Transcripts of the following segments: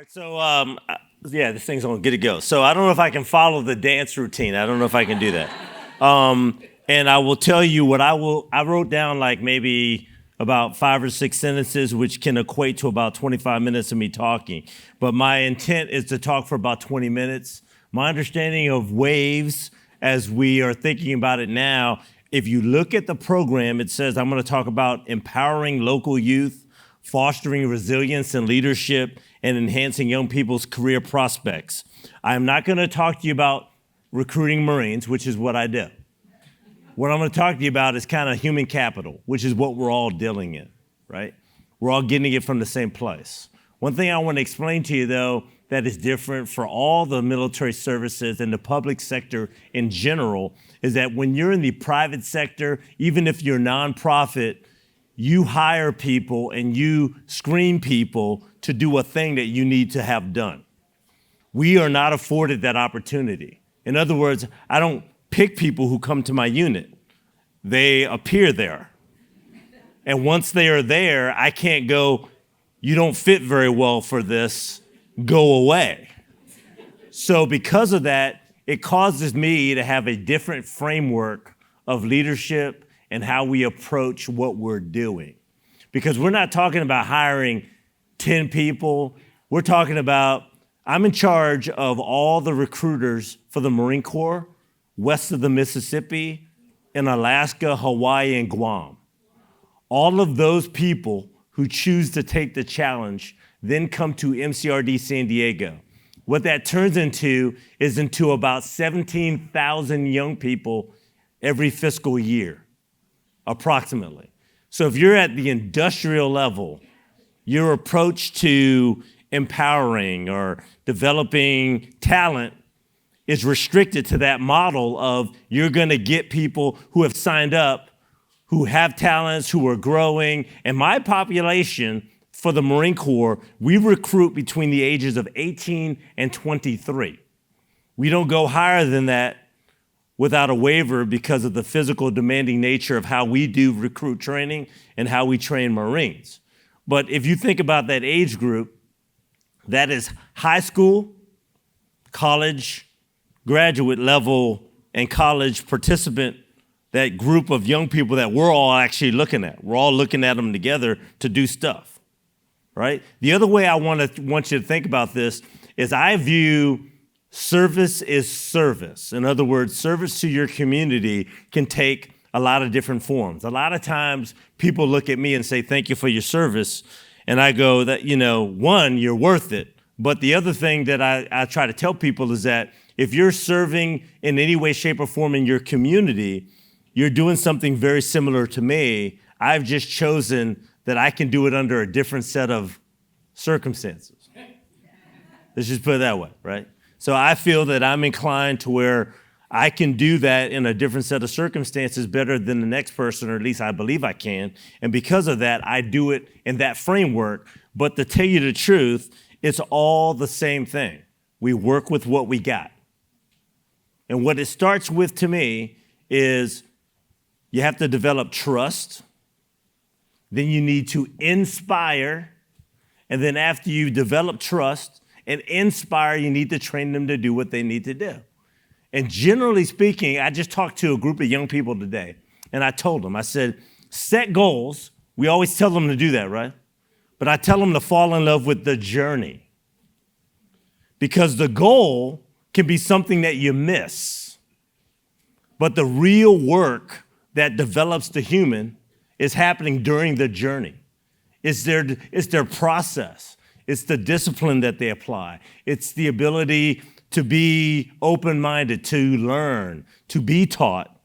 right, so yeah, this thing's gonna get it go. So I don't know if I can follow the dance routine. I don't know if I can do that. And I will tell you what I wrote down like maybe about 5 or 6 sentences, which can equate to about 25 minutes of me talking. But my intent is to talk for about 20 minutes. My understanding of waves, as we are thinking about it now, if you look at the program, it says I'm going to talk about empowering local youth, fostering resilience and leadership, and enhancing young people's career prospects. I'm not going to talk to you about recruiting Marines, which is what I do. What I'm going to talk to you about is kind of human capital, which is what we're all dealing in, right? We're all getting it from the same place. One thing I want to explain to you, though, that is different for all the military services and the public sector in general is that when you're in the private sector, even if you're nonprofit, you hire people and you screen people to do a thing that you need to have done. We are not afforded that opportunity. In other words, I don't pick people who come to my unit. They appear there. And once they are there, I can't go, you don't fit very well for this, go away. So because of that, it causes me to have a different framework of leadership and how we approach what we're doing. Because we're not talking about hiring 10 people. We're talking about, I'm in charge of all the recruiters for the Marine Corps west of the Mississippi, in Alaska, Hawaii, and Guam. All of those people who choose to take the challenge then come to MCRD San Diego. What that turns into is into about 17,000 young people every fiscal year, approximately. So if you're at the industrial level, your approach to empowering or developing talent is restricted to that model of you're going to get people who have signed up, who have talents, who are growing. And my population for the Marine Corps, we recruit between the ages of 18 and 23. We don't go higher than that without a waiver because of the physical demanding nature of how we do recruit training and how we train Marines. But if you think about that age group, that is high school, college, graduate level, and college participant, that group of young people that we're all actually looking at. We're all looking at them together to do stuff, right? The other way I want you to think about this is I view service is service. In other words, service to your community can take a lot of different forms. A lot of times people look at me and say, thank you for your service. And I go that, one, you're worth it. But the other thing that I try to tell people is that if you're serving in any way, shape, or form in your community, you're doing something very similar to me. I've just chosen that I can do it under a different set of circumstances. Let's just put it that way, right? So I feel that I'm inclined to where I can do that in a different set of circumstances better than the next person, or at least I believe I can. And because of that, I do it in that framework. But to tell you the truth, it's all the same thing. We work with what we got. And what it starts with to me is you have to develop trust. Then you need to inspire. And then after you develop trust and inspire, you need to train them to do what they need to do. And generally speaking, I just talked to a group of young people today, and I told them, I said, set goals. We always tell them to do that, right? But I tell them to fall in love with the journey. Because the goal can be something that you miss. But the real work that develops the human is happening during the journey. It's their process. It's the discipline that they apply. It's the ability to be open-minded, to learn, to be taught,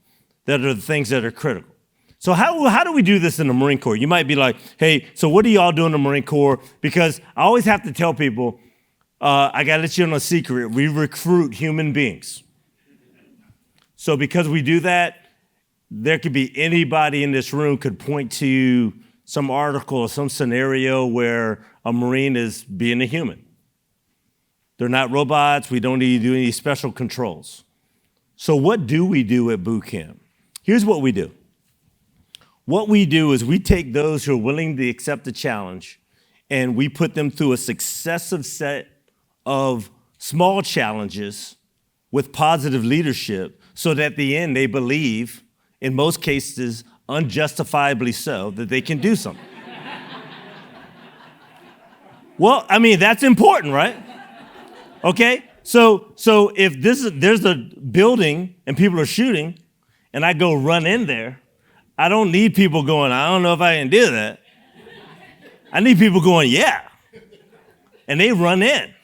that are the things that are critical. So how do we do this in the Marine Corps? You might be like, hey, so what do y'all do in the Marine Corps? Because I always have to tell people, I got to let you know a secret. We recruit human beings. So because we do that, there could be anybody in this room could point to some article or some scenario where a Marine is being a human. They're not robots. We don't need to do any special controls. So what do we do at boot camp? Here's what we do. What we do is we take those who are willing to accept the challenge and we put them through a successive set of small challenges with positive leadership so that at the end they believe, in most cases unjustifiably so, that they can do something. Well, I mean, that's important, right? Okay? So if there's a building and people are shooting and I go run in there, I don't need people going, I don't know if I can do that. I need people going, yeah. And they run in.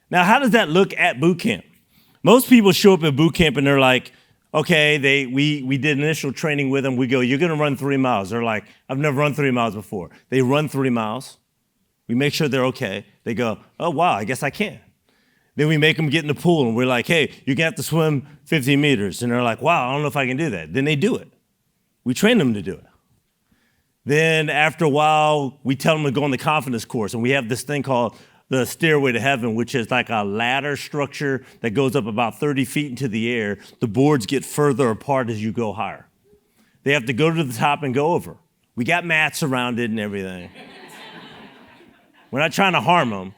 Now, how does that look at boot camp? Most people show up at boot camp and they're like, okay, we did initial training with them. We go, you're going to run 3 miles. They're like, I've never run 3 miles before. They run 3 miles. We make sure they're okay. They go, oh, wow, I guess I can. Then we make them get in the pool and we're like, hey, you're going to have to swim 50 meters. And they're like, wow, I don't know if I can do that. Then they do it. We train them to do it. Then after a while, we tell them to go on the confidence course. And we have this thing called the Stairway to Heaven, which is like a ladder structure that goes up about 30 feet into the air. The boards get further apart as you go higher. They have to go to the top and go over. We got mats around it and everything. We're not trying to harm them.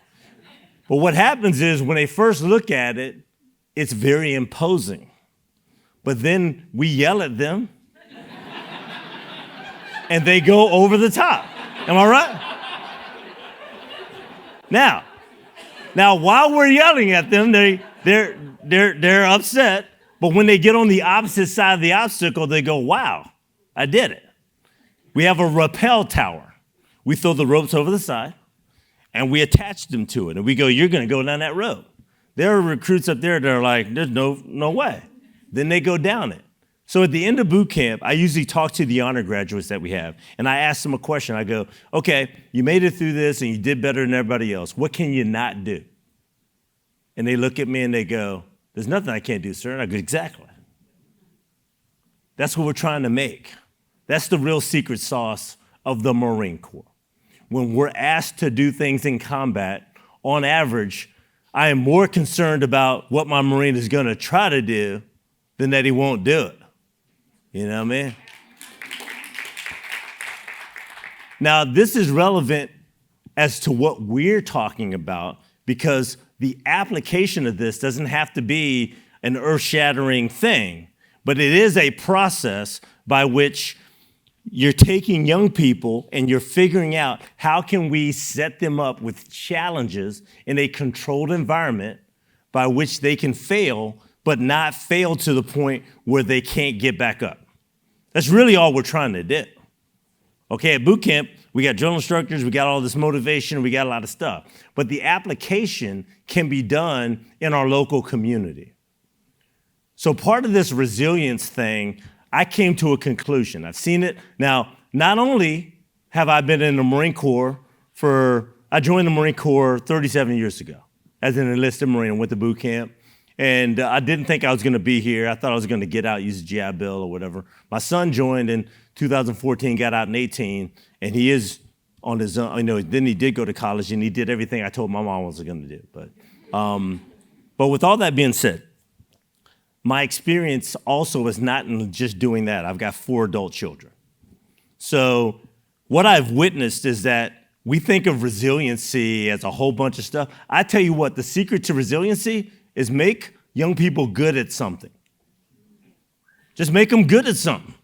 But what happens is when they first look at it, it's very imposing. But then we yell at them and they go over the top. Am I right? Now, while we're yelling at them, they're upset. But when they get on the opposite side of the obstacle, they go, wow, I did it. We have a rappel tower. We throw the ropes over the side and we attach them to it. And we go, you're going to go down that rope. There are recruits up there that are like, there's no way. Then they go down it. So at the end of boot camp, I usually talk to the honor graduates that we have, and I ask them a question. I go, okay, you made it through this and you did better than everybody else. What can you not do? And they look at me and they go, there's nothing I can't do, sir. And I go, exactly. That's what we're trying to make. That's the real secret sauce of the Marine Corps. When we're asked to do things in combat, on average, I am more concerned about what my Marine is going to try to do than that he won't do it. You know what I mean? Now, this is relevant as to what we're talking about because the application of this doesn't have to be an earth-shattering thing, but it is a process by which you're taking young people and you're figuring out how can we set them up with challenges in a controlled environment by which they can fail, but not fail to the point where they can't get back up. That's really all we're trying to do. Okay, at boot camp, we got drill instructors, we got all this motivation, we got a lot of stuff. But the application can be done in our local community. So part of this resilience thing, I came to a conclusion. I've seen it. Now, not only have I been in the Marine Corps I joined the Marine Corps 37 years ago as an enlisted Marine and went to boot camp. And I didn't think I was going to be here. I thought I was going to get out, use the GI Bill or whatever. My son joined in 2014, got out in 18, and he is on his own. Then he did go to college, and he did everything I told my mom I was going to do. But with all that being said, my experience also is not in just doing that. I've got 4 adult children. So what I've witnessed is that we think of resiliency as a whole bunch of stuff. I tell you what, the secret to resiliency is make young people good at something. Just make them good at something.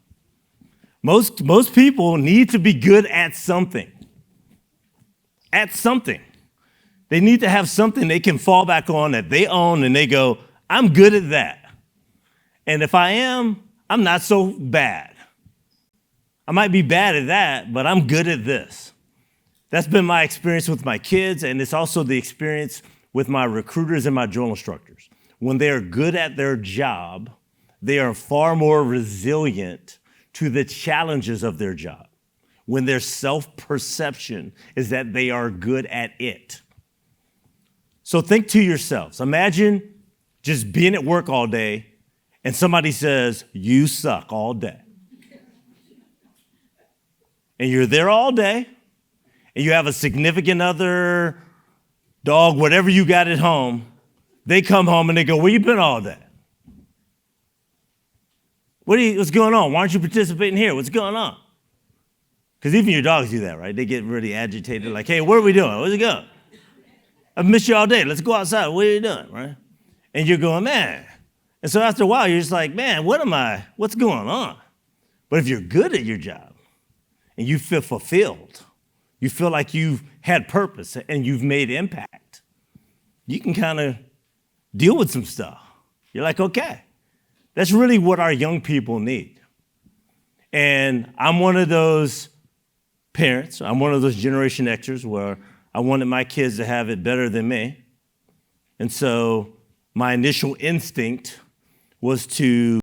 Most people need to be good at something. At something. They need to have something they can fall back on that they own and they go, I'm good at that. And if I am, I'm not so bad. I might be bad at that, but I'm good at this. That's been my experience with my kids, and it's also the experience with my recruiters and my drill instructors. When they are good at their job, they are far more resilient to the challenges of their job. When their self-perception is that they are good at it. So think to yourselves, imagine just being at work all day and somebody says, you suck all day. And you're there all day, and you have a significant other, dog, whatever you got at home, they come home and they go, where you been all day? What's going on? Why aren't you participating here? What's going on? Because even your dogs do that, right? They get really agitated, like, hey, what are we doing? Where's it going? I've missed you all day. Let's go outside. What are you doing, right? And you're going, man. And so after a while, you're just like, man, what's going on? But if you're good at your job and you feel fulfilled, you feel like you've had purpose and you've made impact, you can kind of deal with some stuff. You're like, okay, that's really what our young people need. And I'm one of those parents, I'm one of those Generation Xers where I wanted my kids to have it better than me. And so my initial instinct was to